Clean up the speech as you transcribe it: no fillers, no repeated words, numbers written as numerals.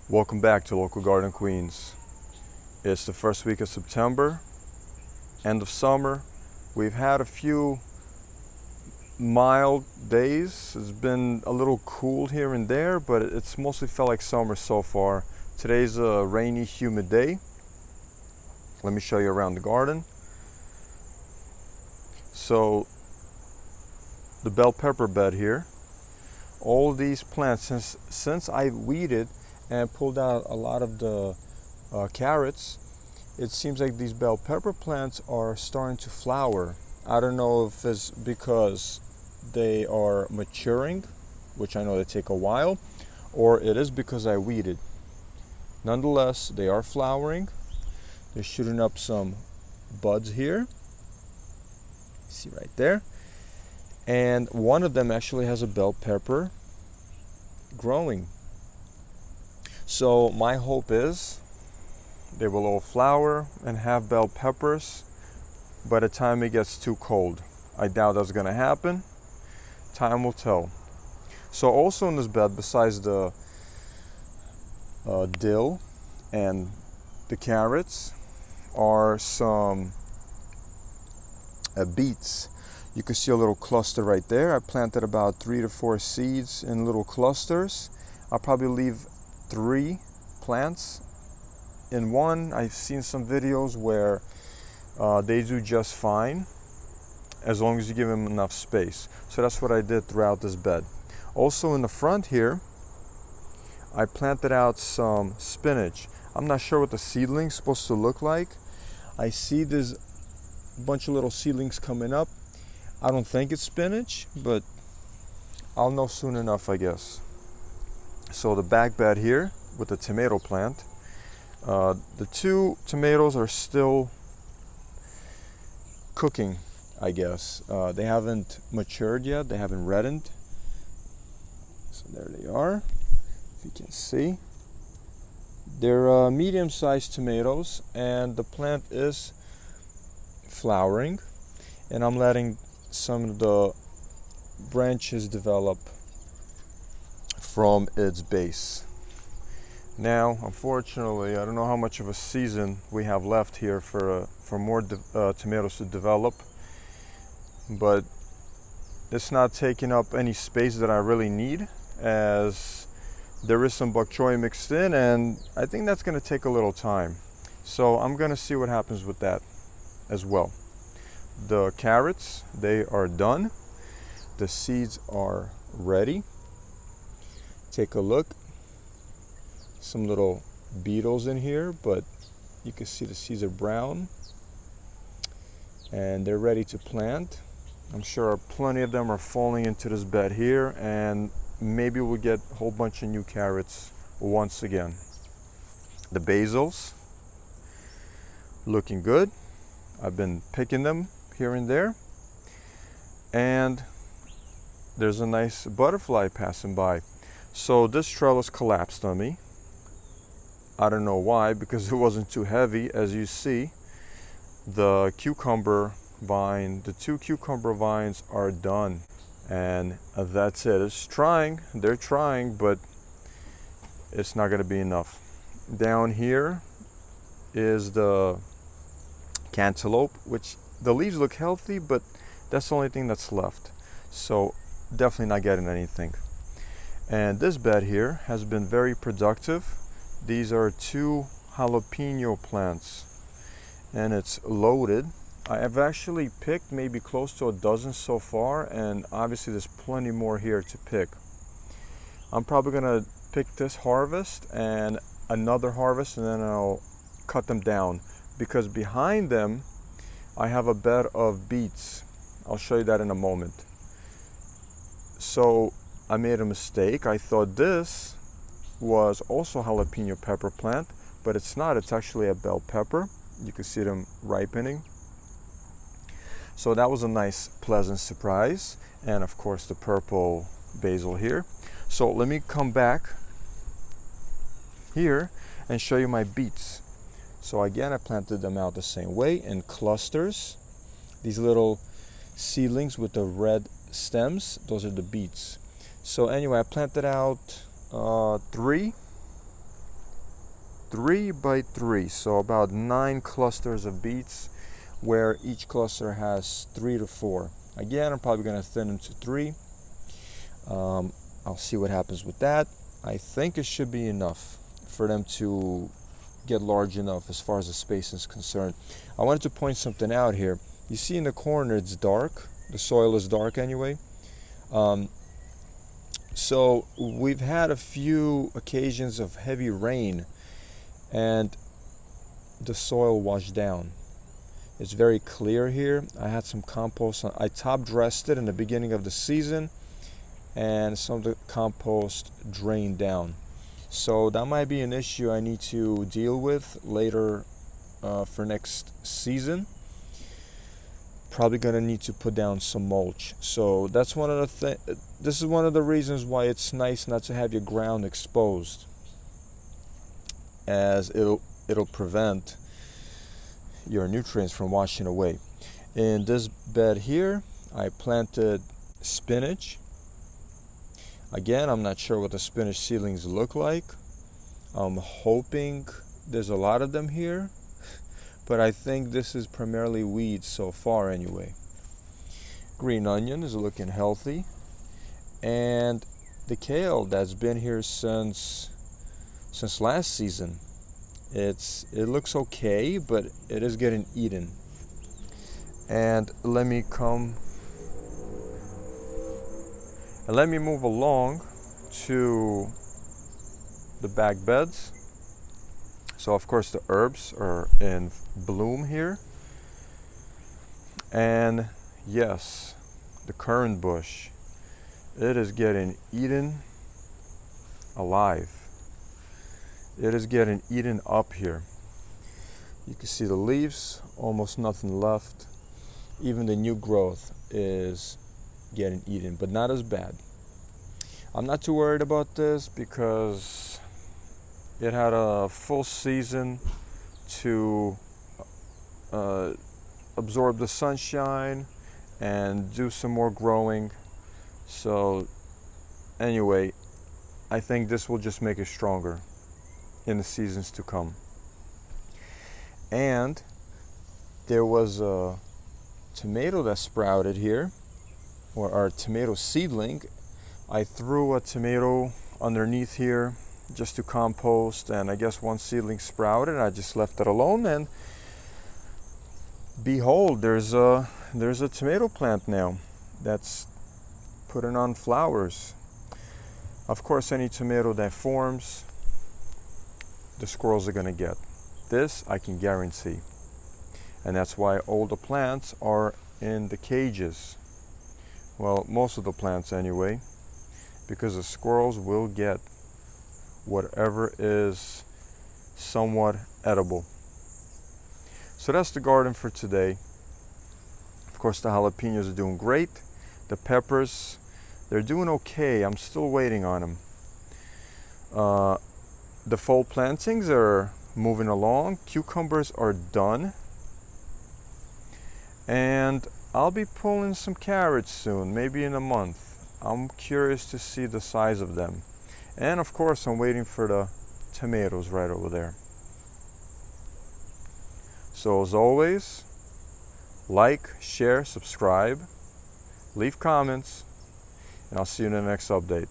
Welcome back to Local Garden Queens. It's the first week of September, end of summer. We've had a few mild days. It's been a little cool here and there, but it's mostly felt like summer so far. Today's a rainy, humid day. Let me show you around the garden. So, the bell pepper bed here. All these plants, since I weeded and pulled out a lot of the carrots, it seems like these bell pepper plants are starting to flower. I don't know if it's because they are maturing, which I know they take a while, or it is because I weeded. Nonetheless, they are flowering. They're shooting up some buds here. See right there. And one of them actually has a bell pepper growing. So my hope is they will all flower and have bell peppers by the time it gets too cold. I doubt that's going to happen. Time will tell. So also in this bed, besides the dill and the carrots, are some beets. You can see a little cluster right there. I planted about 3 to 4 seeds in little clusters. I'll probably leave 3 plants in one. I've seen some videos where they do just fine as long as you give them enough space. So that's what I did throughout this bed. Also in the front here, I planted out some spinach. I'm not sure what the seedling's supposed to look like. I see there's a bunch of little seedlings coming up. I don't think it's spinach, but I'll know soon enough, I guess. So the back bed here with the tomato plant. The 2 tomatoes are still cooking, I guess. They haven't matured yet. They haven't reddened. So there they are, if you can see. They're medium-sized tomatoes, and the plant is flowering. And I'm letting some of the branches develop from its base. Now, unfortunately, I don't know how much of a season we have left here for more tomatoes to develop, but it's not taking up any space that I really need, as there is some bok choy mixed in, and I think that's going to take a little time. So I'm going to see what happens with that as well. The carrots, they are done. The seeds are ready. Take a look. Some little beetles in here, but you can see the seeds are brown and they're ready to plant. I'm sure plenty of them are falling into this bed here, and maybe we'll get a whole bunch of new carrots once again. The basils, looking good. I've been picking them here and there, and there's a nice butterfly passing by. So this trellis collapsed on me. I don't know why, because it wasn't too heavy. As you see, the cucumber vine, the 2 cucumber vines are done, and that's it. It's trying, they're trying, but it's not going to be enough. Down here is the cantaloupe, which the leaves look healthy, but that's the only thing that's left. So definitely not getting anything. And this bed here has been very productive. These are 2 jalapeno plants, and it's loaded. I have actually picked maybe close to a dozen so far, and obviously there's plenty more here to pick. I'm probably gonna pick this harvest and another harvest, and then I'll cut them down, because behind them I have a bed of beets. I'll show you that in a moment. So I made a mistake. I thought this was also a jalapeno pepper plant, but it's not. It's actually a bell pepper. You can see them ripening. So that was a nice, pleasant surprise. And of course the purple basil here. So let me come back here and show you my beets. So again, I planted them out the same way in clusters. These little seedlings with the red stems, those are the beets. So anyway, I planted out 3 3 by 3, so about 9 clusters of beets, where each cluster has 3 to 4. Again, I'm probably going to thin them to 3. I'll see what happens with that. I think it should be enough for them to get large enough as far as the space is concerned. I wanted to point something out here. You see in the corner it's dark. The soil is dark anyway. So we've had a few occasions of heavy rain and the soil washed down. It's very clear here. I had some compost. I top dressed it in the beginning of the season, and some of the compost drained down. So that might be an issue I need to deal with later for next season. Probably gonna need to put down some mulch. So that's one of the this is one of the reasons why it's nice not to have your ground exposed, as it'll prevent your nutrients from washing away. In this bed here, I planted spinach. Again, I'm not sure what the spinach seedlings look like. I'm hoping there's a lot of them here, but I think this is primarily weeds so far anyway. Green onion is looking healthy, and the kale that's been here since last season, it looks okay, but it is getting eaten. And let me move along to the back beds. So of course the herbs are in bloom here. And yes, the currant bush, it is getting eaten alive. It is getting eaten up here. You can see the leaves, almost nothing left. Even the new growth is getting eaten, but not as bad. I'm not too worried about this because it had a full season to absorb the sunshine and do some more growing. So anyway, I think this will just make it stronger in the seasons to come. And there was a tomato that sprouted here, or a tomato seedling. I threw a tomato underneath here just to compost, and I guess one seedling sprouted. I just left it alone, and behold, there's a tomato plant now that's putting on flowers. Of course, any tomato that forms, the squirrels are gonna get. This I can guarantee. And that's why all the plants are in the cages. Well, most of the plants anyway, because the squirrels will get whatever is somewhat edible. So that's the garden for today. Of course, the jalapenos are doing great. The peppers, they're doing okay. I'm still waiting on them. The fall plantings are moving along. Cucumbers are done. And I'll be pulling some carrots soon, maybe in a month. I'm curious to see the size of them. And of course, I'm waiting for the tomatoes right over there. So as always, like, share, subscribe, leave comments, and I'll see you in the next update.